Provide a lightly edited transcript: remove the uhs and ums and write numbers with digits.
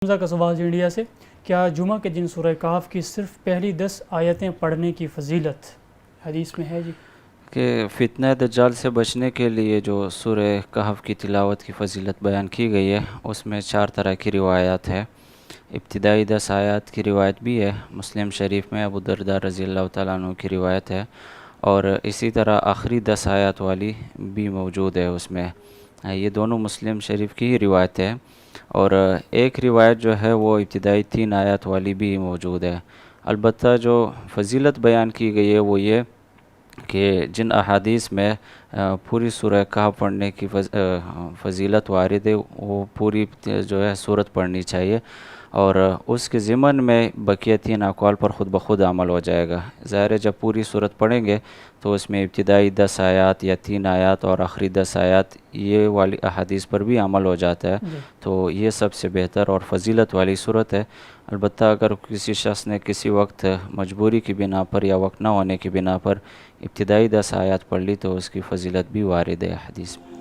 حمزہ کا سوال انڈیا سے، کیا جمعہ کے دن سورہ کہف کی صرف پہلی 10 آیتیں پڑھنے کی فضیلت حدیث میں ہے جی؟ کہ فتنہ دجال سے بچنے کے لیے جو سورہ کہف کی تلاوت کی فضیلت بیان کی گئی ہے، اس میں 4 طرح کی روایات ہے۔ ابتدائی 10 آیات کی روایت بھی ہے، مسلم شریف میں ابو درداء رضی اللہ تعالیٰ عنہ کی روایت ہے، اور اسی طرح آخری 10 آیات والی بھی موجود ہے اس میں۔ یہ دونوں مسلم شریف کی روایت ہے، اور ایک روایت جو ہے وہ ابتدائی 3 آیات والی بھی موجود ہے۔ البتہ جو فضیلت بیان کی گئی ہے وہ یہ کہ جن احادیث میں پوری سورہ کہف پڑھنے کی فضیلت وارد ہے، وہ پوری جو ہے سورت پڑھنی چاہیے، اور اس کے ضمن میں بقیہ 3 اقوال پر خود بخود عمل ہو جائے گا۔ ظاہر ہے جب پوری سورت پڑھیں گے تو اس میں ابتدائی 10 آیات یا 3 آیات اور آخری 10 آیات یہ والی احادیث پر بھی عمل ہو جاتا ہے، تو یہ سب سے بہتر اور فضیلت والی سورت ہے۔ البتہ اگر کسی شخص نے کسی وقت مجبوری کی بنا پر یا وقت نہ ہونے کی بنا پر ابتدائی 10 آیات پڑھ لی تو اس کی فضیلت بھی وارد ہے حدیث میں۔